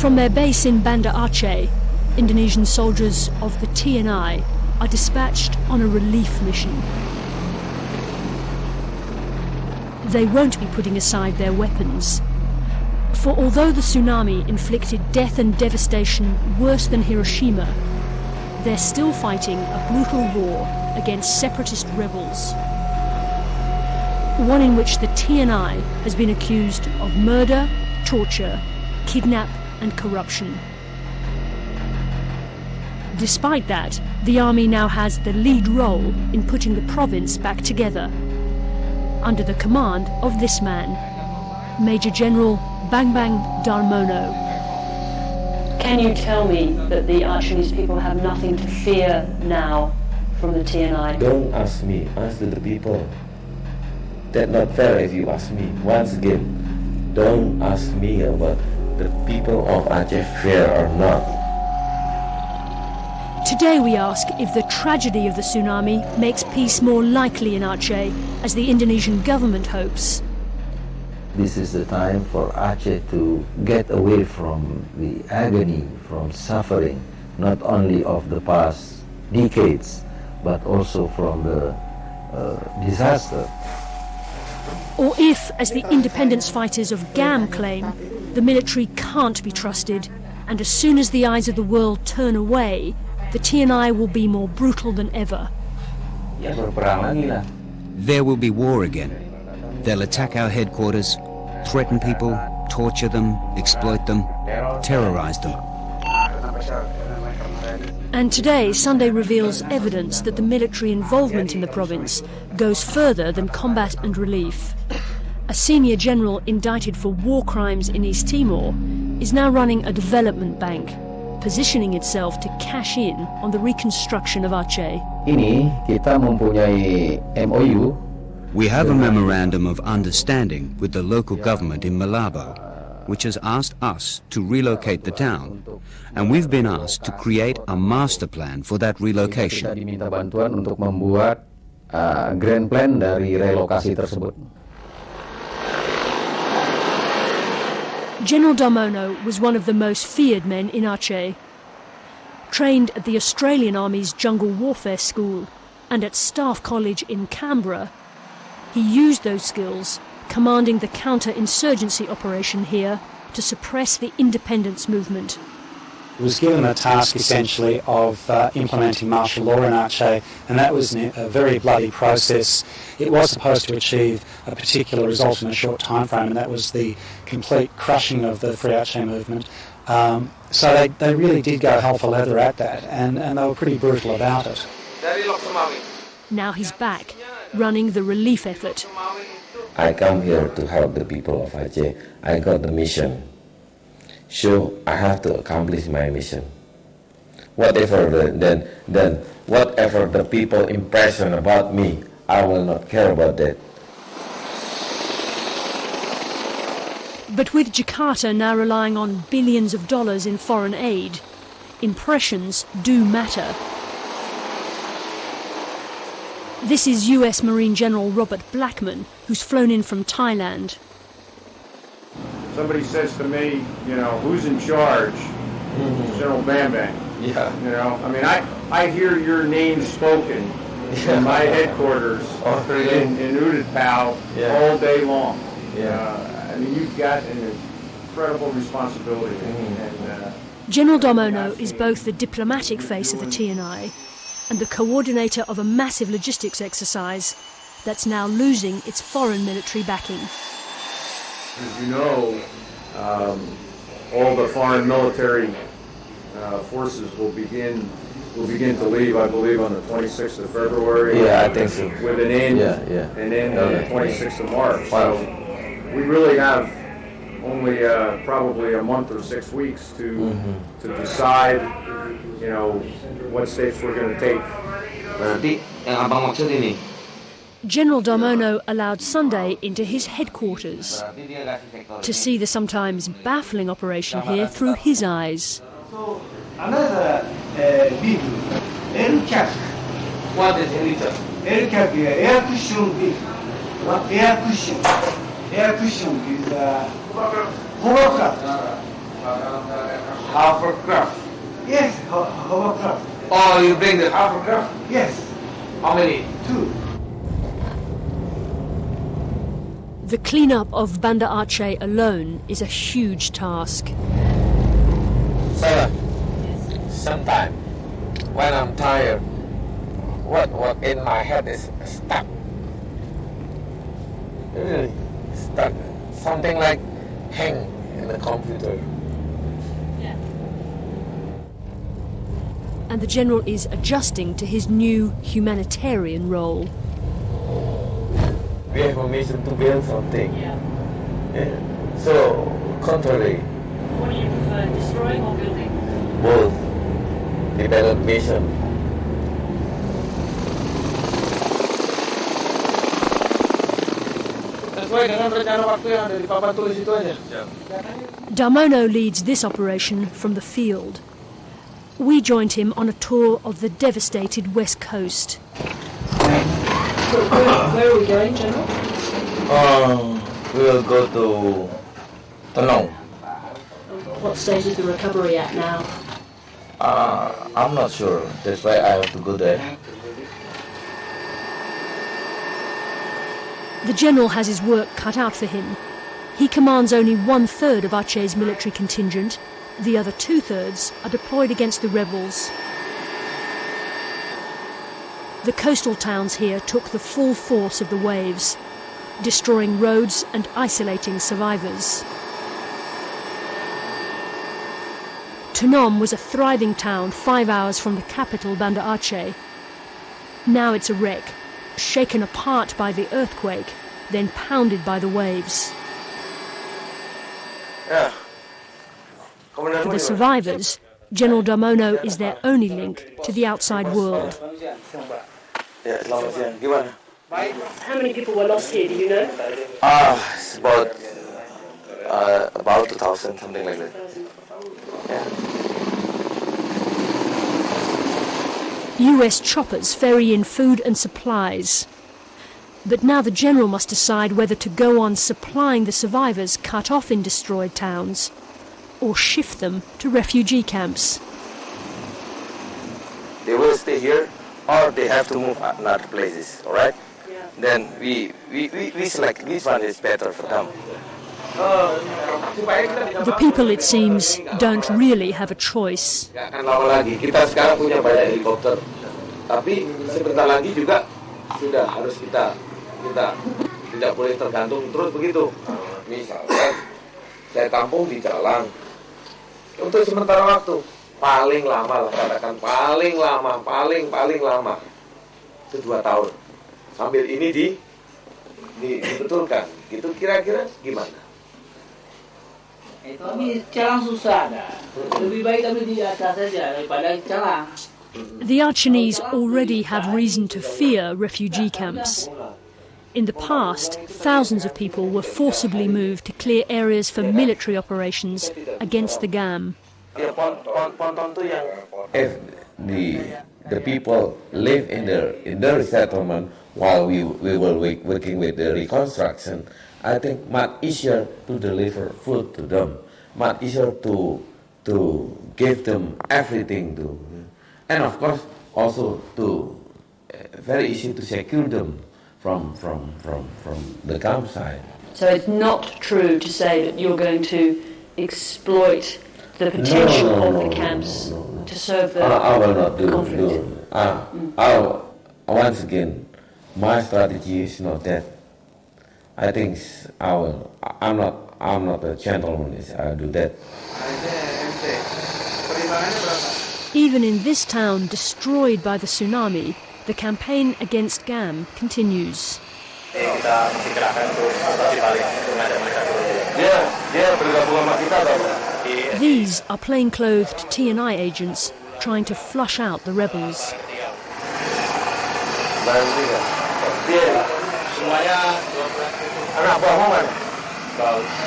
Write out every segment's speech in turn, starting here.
From their base in Banda Aceh, Indonesian soldiers of the TNI are dispatched on a relief mission. They won't be putting aside their weapons. For although the tsunami inflicted death and devastation worse than Hiroshima, they're still fighting a brutal war against separatist rebels. One in which the TNI has been accused of murder, torture, kidnap and corruption. Despite that, the army now has the lead role in putting the province back together, under the command of this man, Major General Bang Bang Darmono. Can you tell me that the Acehnese people have nothing to fear now from the TNI? Don't ask me, ask the people. That's not fair if you ask me. Once again, don't ask me about the people of Aceh fear or not. Today we ask if the tragedy of the tsunami makes peace more likely in Aceh, as the Indonesian government hopes. This is the time for Aceh to get away from the agony, from suffering, not only of the past decades, but also from the disaster. Or if, as the independence fighters of GAM claim, the military can't be trusted, and as soon as the eyes of the world turn away, the TNI will be more brutal than ever. There will be war again. They'll attack our headquarters, threaten people, torture them, exploit them, terrorize them. And today, Sunday reveals evidence that the military involvement in the province goes further than combat and relief. A senior general indicted for war crimes in East Timor is now running a development bank, positioning itself to cash in on the reconstruction of Aceh. Ini kita mempunyai MOU. We have a memorandum of understanding with the local government in Malabo, which has asked us to relocate the town, and we've been asked to create a master plan for that relocation. Kita diminta bantuan untuk membuat grand plan dari relokasi tersebut. General Darmono was one of the most feared men in Aceh. Trained at the Australian Army's Jungle Warfare School and at Staff College in Canberra, he used those skills, commanding the counter-insurgency operation here to suppress the independence movement. He was given the task essentially of implementing martial law in Aceh, and that was a very bloody process. It was supposed to achieve a particular result in a short time frame, and that was the complete crushing of the Free Aceh movement. So they really did go hell for leather at that, and they were pretty brutal about it. Now he's back, running the relief effort. I come here to help the people of Aceh. I got the mission. So I have to accomplish my mission. Whatever whatever the people impression about me, I will not care about that. But with Jakarta now relying on billions of dollars in foreign aid, impressions do matter. This is US Marine General Robert Blackman, who's flown in from Thailand. Somebody says to me, you know, who's in charge? General Bang Bang. Yeah. You know, I mean, I hear your name spoken in my headquarters in Uditpao all day long. I mean, you've got an incredible responsibility. General Darmono is both the diplomatic face of the TNI and the coordinator of a massive logistics exercise that's now losing its foreign military backing. As you know, all the foreign military forces will begin to leave, I believe, on the 26th of February. Yeah, I think so. With an end, an end on the 26th of March. Wow. So we really have only probably a month or 6 weeks to decide, you know, what steps we're going to take. Berarti yang abang maksud ini. General Darmono allowed Sunday into his headquarters to see the sometimes baffling operation here through his eyes. So another vehicle, aircraft. What is it? Aircraft, air cushion vehicle. Air cushion. Air cushion is hovercraft. Hovercraft? Yes, hovercraft. Oh, you bring the hovercraft? Yes, How many? 2. The cleanup of Banda Aceh alone is a huge task. Sarah, sometimes when I'm tired, what in my head is stuck. Really stuck. Something like hang in the computer. And the general is adjusting to his new humanitarian role. We have a mission to build something. Yeah. So, contrary. What do you prefer, destroying or building? Both. Dependent mission. Sesuai dengan rencana waktu yang ada di papan tulis itu aja. Darmono leads this operation from the field. We joined him on a tour of the devastated west coast. So where are we going, General? We will go to Tsunami. What stage is the recovery at now? I'm not sure. That's why I have to go there. The general has his work cut out for him. He commands only 1/3 of Aceh's military contingent. The other 2/3 are deployed against the rebels. The coastal towns here took the full force of the waves, destroying roads and isolating survivors. Tsunami was a thriving town 5 hours from the capital, Banda Aceh. Now it's a wreck, shaken apart by the earthquake, then pounded by the waves. Yeah. For the survivors, General Darmono is their only link to the outside world. How many people were lost here, do you know? It's about 2,000, something like that. Yeah. US choppers ferry in food and supplies. But now the general must decide whether to go on supplying the survivors cut off in destroyed towns or shift them to refugee camps. They will stay here or they have to move another places, all right? Yeah. Then we select which one is better for them. The people, it seems, don't really have a choice. Akan lama lagi. Kita sekarang punya banyak helikopter, tapi sebentar lagi juga sudah harus kita tidak boleh tergantung terus begitu. Misalnya saya tampung di jalan untuk sementara waktu, paling lama lah, katakan paling lama itu 2 tahun. Sambil ini dibetulkan, gitu kira-kira gimana? Kami celang susah dah. Lebih baik kami di atas saja daripada celang. The Acehnese already have reason to fear refugee camps. In the past, thousands of people were forcibly moved to clear areas for military operations against the GAM. If the people live in the resettlement while we were working with the reconstruction, I think much easier to deliver food to them, much easier to give them everything to, and of course also to very easy to secure them from the campsite. So it's not true to say that you're going to exploit the potential of the camps to serve the I will not conflict. Once again, my strategy is not that. I think I'm not a gentleman. I'll do that. Even in this town destroyed by the tsunami, the campaign against GAM continues. These are plainclothed TNI agents trying to flush out the rebels. Anak buahmu mana?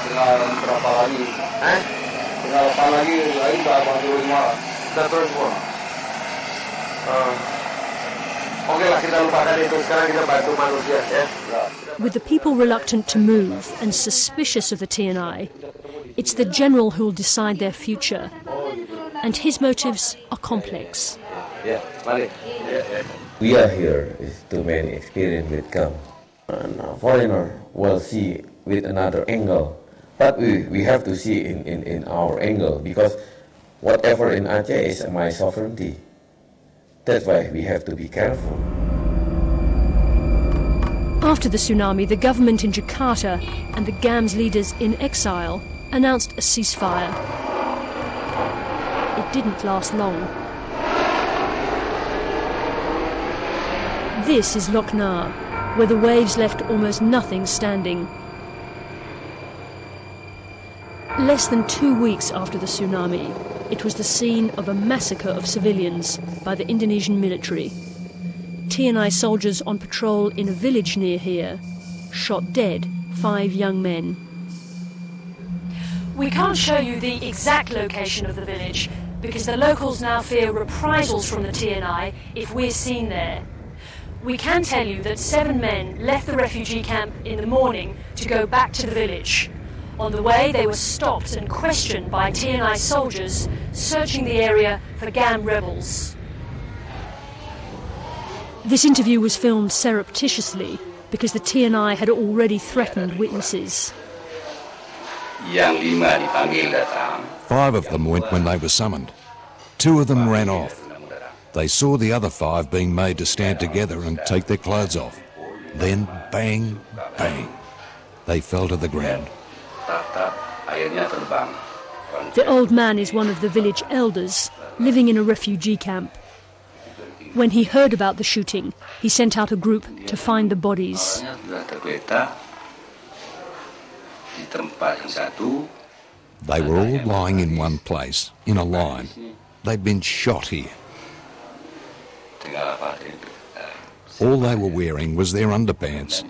Tinggal berapa lagi? Tinggal 8 lagi udah turun semua. Sudah turun semua. Oke lah, kita lupakan itu. Sekarang kita bantu manusia, ya. With the people reluctant to move and suspicious of the TNI, it's the general who'll decide their future. And his motives are complex. We are here is to make experience with GAM. And a foreigner will see with another angle. But we have to see in our angle, because whatever in Aceh is my sovereignty. That's why we have to be careful. After the tsunami, the government in Jakarta and the GAM's leaders in exile announced a ceasefire. It didn't last long. This is Lok Na, where the waves left almost nothing standing. Less than 2 weeks after the tsunami, it was the scene of a massacre of civilians by the Indonesian military. TNI soldiers on patrol in a village near here shot dead 5 young men. We can't show you the exact location of the village because the locals now fear reprisals from the TNI if we're seen there. We can tell you that 7 men left the refugee camp in the morning to go back to the village. On the way, they were stopped and questioned by TNI soldiers searching the area for GAM rebels. This interview was filmed surreptitiously because the TNI had already threatened witnesses. 5 of them went when they were summoned. 2 of them ran off. They saw the other 5 being made to stand together and take their clothes off. Then, bang, bang, they fell to the ground. The old man is one of the village elders, living in a refugee camp. When he heard about the shooting, he sent out a group to find the bodies. They were all lying in one place, in a line. They'd been shot here. All they were wearing was their underpants,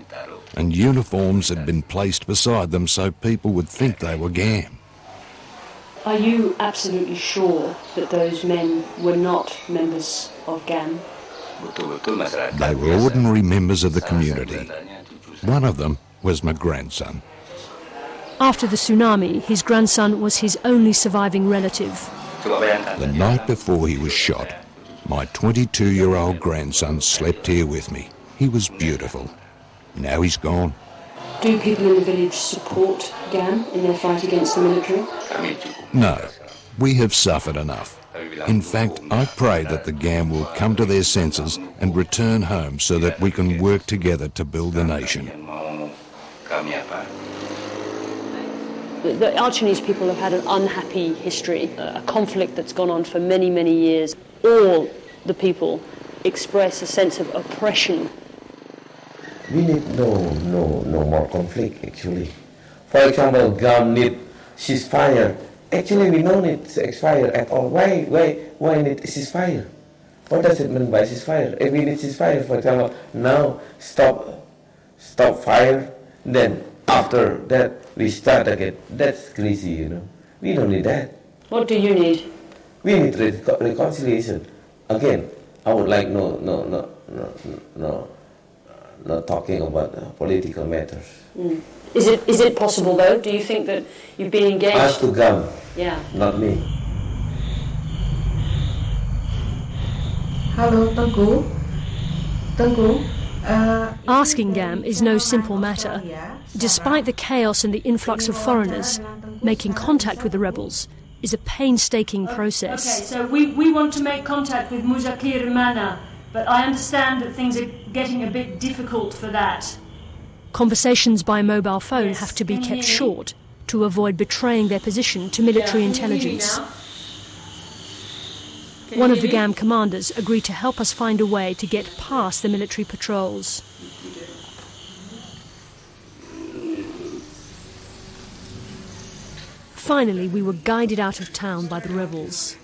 and uniforms had been placed beside them so people would think they were GAM. Are you absolutely sure that those men were not members of GAM? They were ordinary members of the community. One of them was my grandson. After the tsunami, his grandson was his only surviving relative. The night before he was shot, my 22-year-old grandson slept here with me. He was beautiful. Now he's gone. Do people in the village support GAM in their fight against the military? No, we have suffered enough. In fact, I pray that the GAM will come to their senses and return home so that we can work together to build the nation. The Acehnese people have had an unhappy history, a conflict that's gone on for many, many years. All the people express a sense of oppression. We need no more conflict, actually. For example, GAM need ceasefire. Actually, we don't need ceasefire at all. Why need ceasefire? What does it mean by ceasefire? If we need ceasefire, for example, now stop fire, then after that we start again. That's crazy, you know. We don't need that. What do you need? We need reconciliation. Again, I would like not talking about political matters. Mm. Is it possible though? Do you think that you've been engaged? Ask to GAM. Yeah. Not me. Hello, Tengku. Asking GAM is no simple matter. Despite the chaos and the influx of foreigners, making contact with the rebels is a painstaking process. Okay, so we want to make contact with Muzakir Mana, but I understand that things are getting a bit difficult for that. Conversations by mobile phone have to be kept short to avoid betraying their position to military intelligence. One of the GAM commanders agreed to help us find a way to get past the military patrols. Finally, we were guided out of town by the rebels.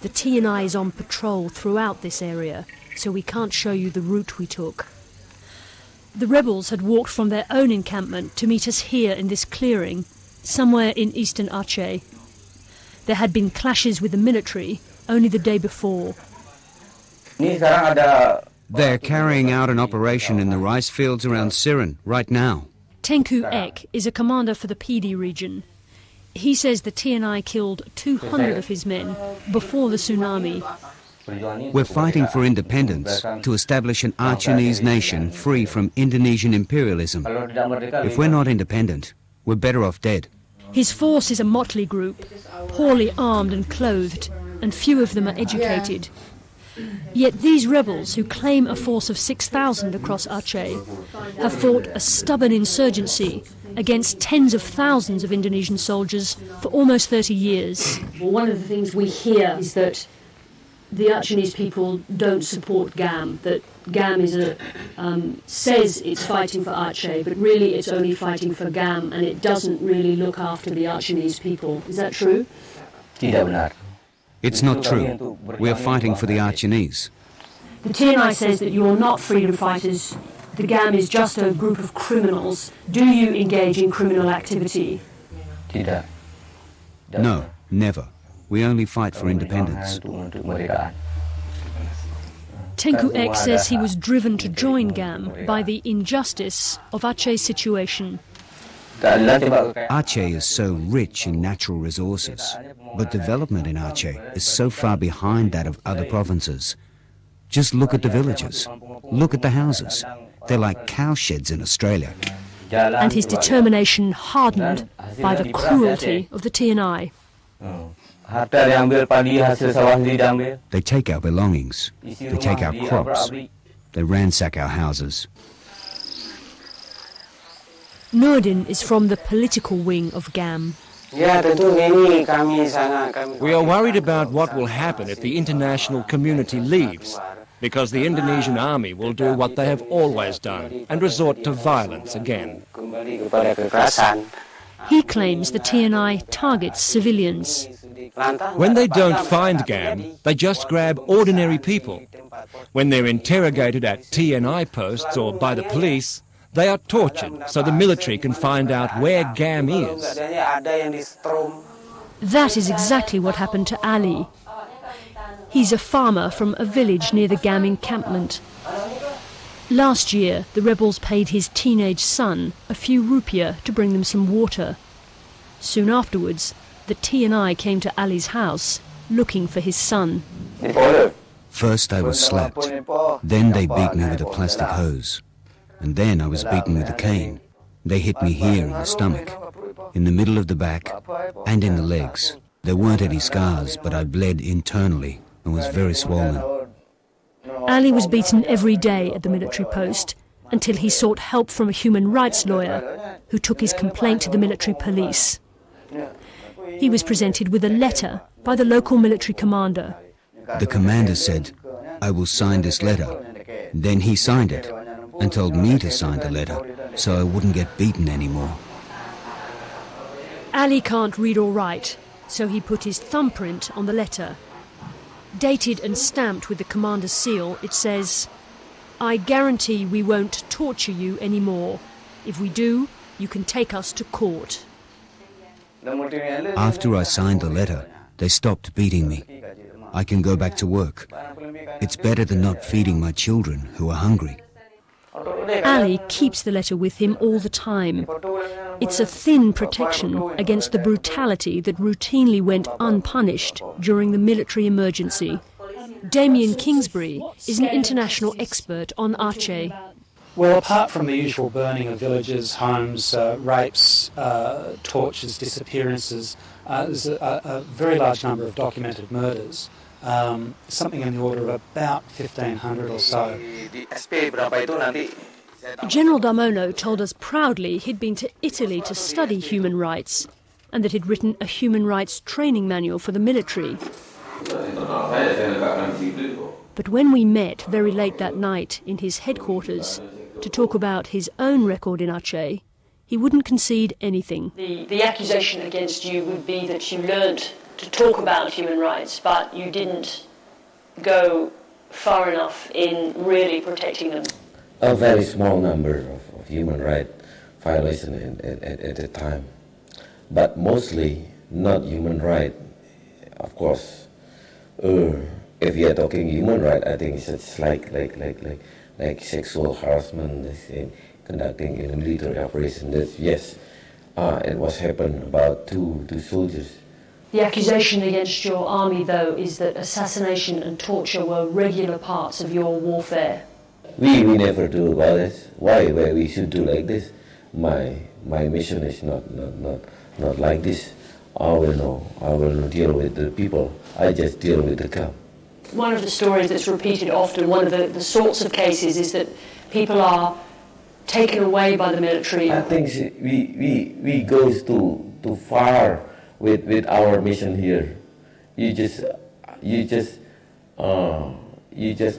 The TNI is on patrol throughout this area, so we can't show you the route we took. The rebels had walked from their own encampment to meet us here in this clearing, somewhere in eastern Aceh. There had been clashes with the military only the day before. They're carrying out an operation in the rice fields around Siren right now. Tengku Ek is a commander for the PD region. He says the TNI killed 200 of his men before the tsunami. We're fighting for independence to establish an Acehnese nation free from Indonesian imperialism. If we're not independent, we're better off dead. His force is a motley group, poorly armed and clothed, and few of them are educated. Yet these rebels, who claim a force of 6,000 across Aceh, have fought a stubborn insurgency against tens of thousands of Indonesian soldiers for almost 30 years. Well, one of the things we hear is that the Acehnese people don't support GAM, that GAM says it's fighting for Aceh, but really it's only fighting for GAM, and it doesn't really look after the Acehnese people. Is that true? It's not true. We are fighting for the Acehnese. The TNI says that you're not freedom fighters. The GAM is just a group of criminals. Do you engage in criminal activity? No, never. We only fight for independence. Tengku X says he was driven to join GAM by the injustice of Aceh's situation. Aceh is so rich in natural resources, but development in Aceh is so far behind that of other provinces. Just look at the villages. Look at the houses. They're like cow sheds in Australia. And his determination hardened by the cruelty of the TNI. They take our belongings. They take our crops. They ransack our houses. Nurdin is from the political wing of GAM. We are worried about what will happen if the international community leaves, because the Indonesian army will do what they have always done and resort to violence again. He claims the TNI targets civilians. When they don't find GAM, they just grab ordinary people. When they're interrogated at TNI posts or by the police, they are tortured so the military can find out where GAM is. That is exactly what happened to Ali. He's a farmer from a village near the GAM encampment. Last year, the rebels paid his teenage son a few rupiah to bring them some water. Soon afterwards, the TNI came to Ali's house looking for his son. First I was slapped. Then they beat me with a plastic hose. And then I was beaten with a cane. They hit me here in the stomach, in the middle of the back, and in the legs. There weren't any scars, but I bled internally and was very swollen. Ali was beaten every day at the military post until he sought help from a human rights lawyer who took his complaint to the military police. He was presented with a letter by the local military commander. The commander said, "I will sign this letter." Then he signed it and told me to sign the letter so I wouldn't get beaten anymore. Ali can't read or write, so he put his thumbprint on the letter. Dated and stamped with the commander's seal, it says, "I guarantee we won't torture you anymore. If we do, you can take us to court." After I signed the letter, they stopped beating me. I can go back to work. It's better than not feeding my children who are hungry. Ali keeps the letter with him all the time. It's a thin protection against the brutality that routinely went unpunished during the military emergency. Damien Kingsbury is an international expert on Aceh. Well, apart from the usual burning of villages, homes, rapes, tortures, disappearances, there's a very large number of documented murders. Something in the order of about 1,500 or so. General Damono told us proudly he'd been to Italy to study human rights and that he'd written a human rights training manual for the military. But when we met very late that night in his headquarters to talk about his own record in Aceh, he wouldn't concede anything. The accusation against you would be that you learnt to talk about human rights, but you didn't go far enough in really protecting them. A very small number of human rights violations at the time, but mostly not human rights. Of course, if we are talking human rights, I think it's like sexual harassment, conducting in a military operation. That's, yes, It was happened about two soldiers. The accusation against your army, though, is that assassination and torture were regular parts of your warfare. We never do about this. Why we should do like this? My mission is not like this. I will not deal with the people. I just deal with the camp. One of the stories that's repeated often, one of the sorts of cases, is that people are taken away by the military. I think we goes too far with our mission here. You just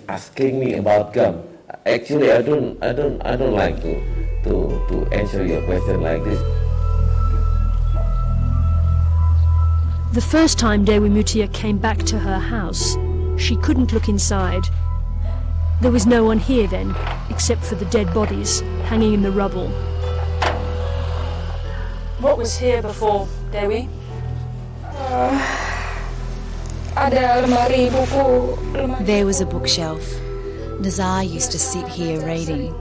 asking me about gun. Actually, I don't like to answer your question like this. The first time Dewi Mutia came back to her house, she couldn't look inside. There was no one here then, except for the dead bodies hanging in the rubble. What was here before, Dewi? There was a bookshelf. Nazar used to sit here reading.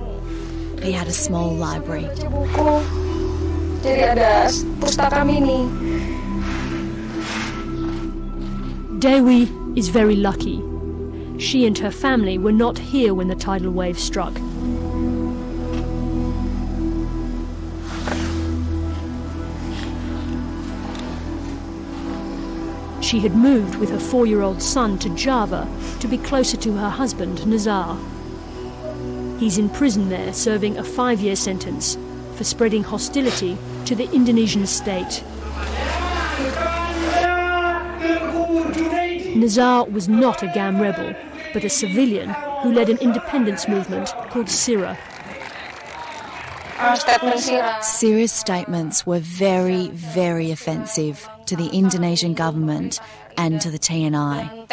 He had a small library. Dewi is very lucky. She and her family were not here when the tidal wave struck. She had moved with her 4-year-old son to Java to be closer to her husband, Nazar. He's in prison there, serving a 5-year sentence for spreading hostility to the Indonesian state. Nazar was not a GAM rebel, but a civilian who led an independence movement called SIRA. SIRA's statements were very, very offensive to the Indonesian government and to the TNI.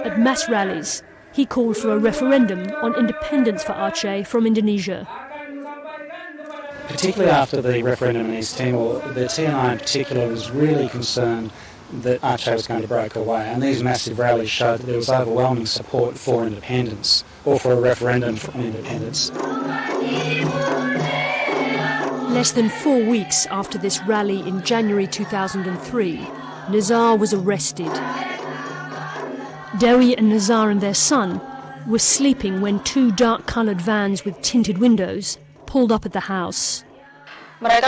At mass rallies, he called for a referendum on independence for Aceh from Indonesia. Particularly after the referendum in East Timor, the TNI in particular was really concerned that Aceh was going to break away, and these massive rallies showed that there was overwhelming support for independence, or for a referendum for independence. Less than 4 weeks after this rally in January 2003, Nazar was arrested. Dewi and Nazar and their son were sleeping when 2 dark-coloured vans with tinted windows pulled up at the house. They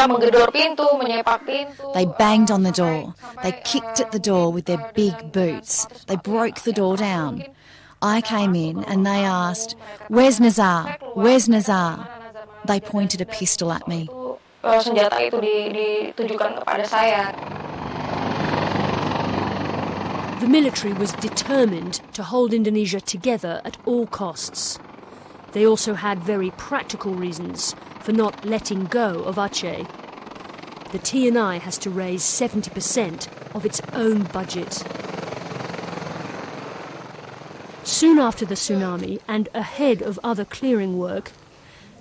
banged on the door. They kicked at the door with their big boots. They broke the door down. I came in and they asked, "Where's Nazar? Where's Nazar?" They pointed a pistol at me. The military was determined to hold Indonesia together at all costs. They also had very practical reasons for not letting go of Aceh. The TNI has to raise 70% of its own budget. Soon after the tsunami, and ahead of other clearing work,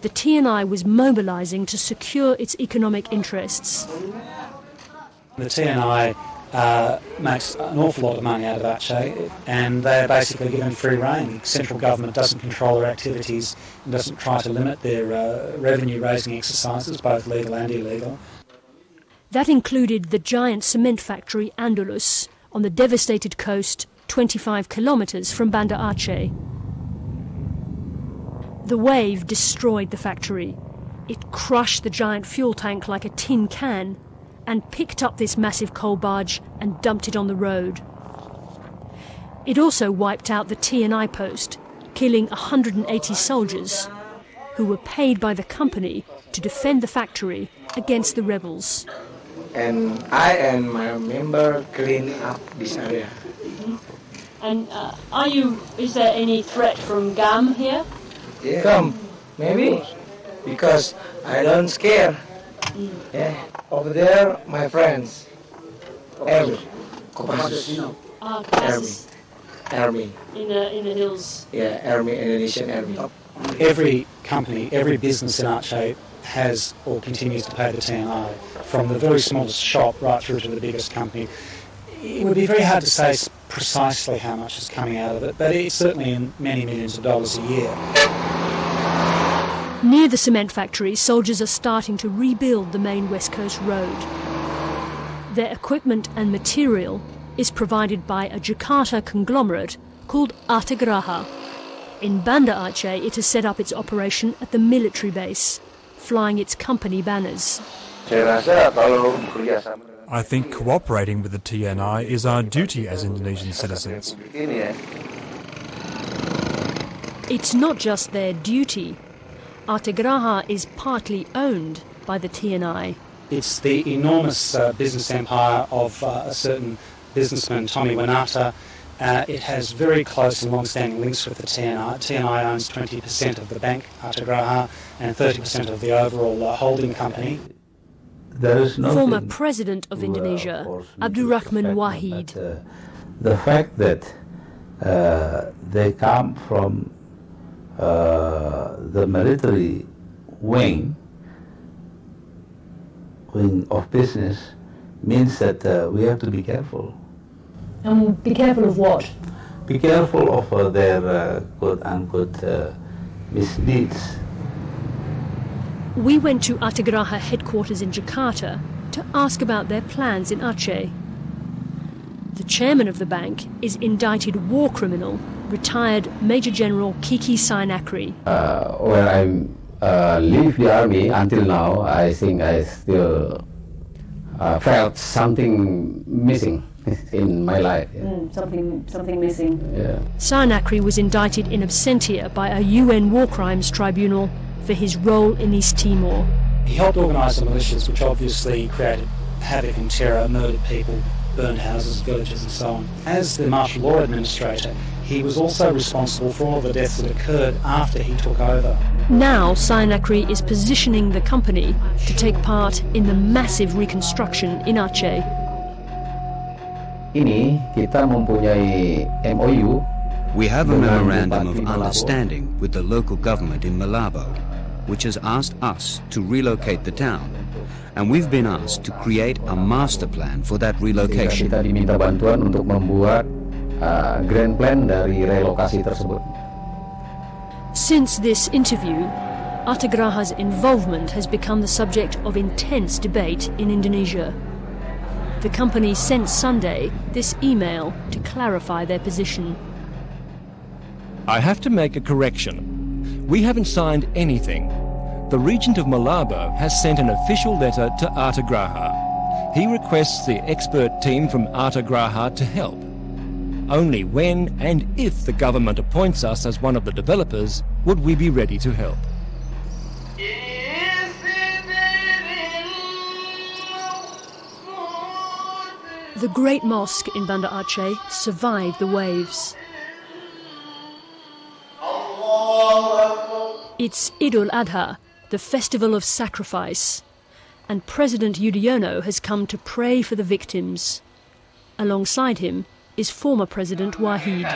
the TNI was mobilising to secure its economic interests. The TNI makes an awful lot of money out of Aceh, and they're basically given free rein. Central government doesn't control their activities and doesn't try to limit their revenue-raising exercises, both legal and illegal. That included the giant cement factory Andalus on the devastated coast 25 kilometres from Banda Aceh. The wave destroyed the factory. It crushed the giant fuel tank like a tin can and picked up this massive coal barge and dumped it on the road. It also wiped out the TNI post, killing 180 soldiers who were paid by the company to defend the factory against the rebels. And I and my member clean up this area. And is there any threat from GAM here? Yeah. Come, maybe, because I don't scare. Yeah. Over there, my friends, Army, Army. In the hills. Yeah, Army, Indonesian Army. Every company, every business in Aceh has or continues to pay the TNI, from the very smallest shop right through to the biggest company. It would be very hard to say precisely how much is coming out of it, but it's certainly in many millions of dollars a year. Near the cement factory, soldiers are starting to rebuild the main West Coast road. Their equipment and material is provided by a Jakarta conglomerate called Acehnese. In Banda Aceh, it has set up its operation at the military base, flying its company banners. I think cooperating with the TNI is our duty as Indonesian citizens. It's not just their duty. Acehnese is partly owned by the TNI. It's the enormous business empire of a certain businessman, Tommy Winata. It has very close and long-standing links with the TNI. TNI owns 20% of the bank, Acehnese, and 30% of the overall holding company. Former President of Indonesia, Abdurrahman Wahid. The fact that they come from the military wing of business means that we have to be careful. Be careful of what? Be careful of their quote-unquote misdeeds. We went to Acehnese headquarters in Jakarta to ask about their plans in Aceh. The chairman of the bank is indicted war criminal, retired Major General Kiki Tsunami. When I leave the army until now, I think I still felt something missing in my life. Something missing. Yeah. Tsunami was indicted in absentia by a UN War Crimes Tribunal for his role in East Timor. He helped organise the militias, which obviously created havoc and terror, murdered people, burned houses, villages and so on. As the martial law administrator, he was also responsible for all the deaths that occurred after he took over. Now Tsunami is positioning the company to take part in the massive reconstruction in Aceh. Ini kita mempunyai MOU. We have a memorandum of understanding with the local government in Malabo, which has asked us to relocate the town, and we've been asked to create a master plan for that relocation. Kita diminta bantuan untuk membuat grand plan dari relokasi tersebut. Since this interview, Acehnese involvement has become the subject of intense debate in Indonesia. The company sent Sunday this email to clarify their position. I have to make a correction. We haven't signed anything. The Regent of Malabo has sent an official letter to Acehnese. He requests the expert team from Acehnese to help. Only when and if the government appoints us as one of the developers would we be ready to help. The great mosque in Banda Aceh survived the waves. It's Idul Adha, the festival of sacrifice, and President Yudhoyono has come to pray for the victims. Alongside him is former President Wahid.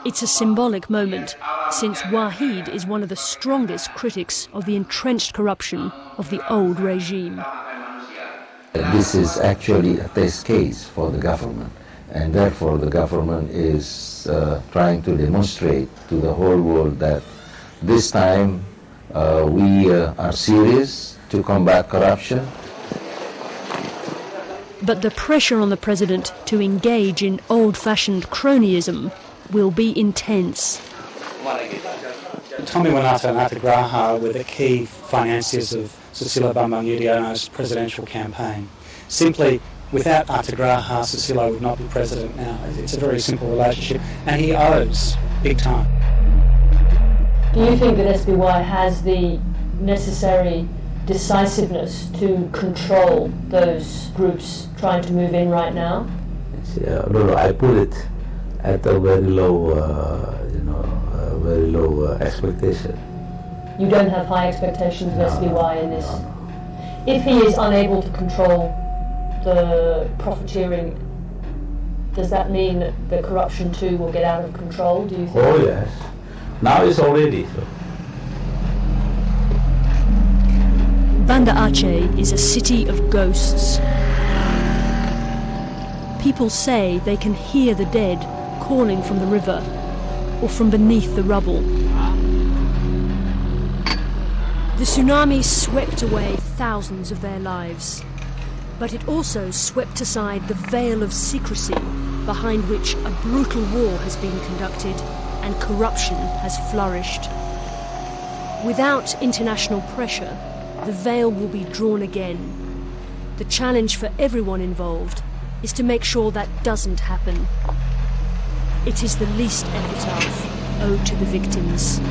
It's a symbolic moment, since Wahid is one of the strongest critics of the entrenched corruption of the old regime. This is actually a test case for the government, and therefore the government is trying to demonstrate to the whole world that this time we are serious to combat corruption. But the pressure on the president to engage in old-fashioned cronyism will be intense. Tommy Winata and Acehnese were the key financiers of Susilo Bambang Yudhoyono's presidential campaign. Simply, without Acehnese, Susilo would not be president now. It's a very simple relationship, and he owes big time. Do you think that SBY has the necessary decisiveness to control those groups trying to move in right now? No, I put it at a very low, expectation. You don't have high expectations of SBY in this? If he is unable to control the profiteering, does that mean that the corruption too will get out of control, do you think? Oh yes, now it's already so. Banda Aceh is a city of ghosts. People say they can hear the dead calling from the river or from beneath the rubble. The tsunami swept away thousands of their lives, but it also swept aside the veil of secrecy behind which a brutal war has been conducted and corruption has flourished. Without international pressure, the veil will be drawn again. The challenge for everyone involved is to make sure that doesn't happen. It is the least epitaph owed to the victims.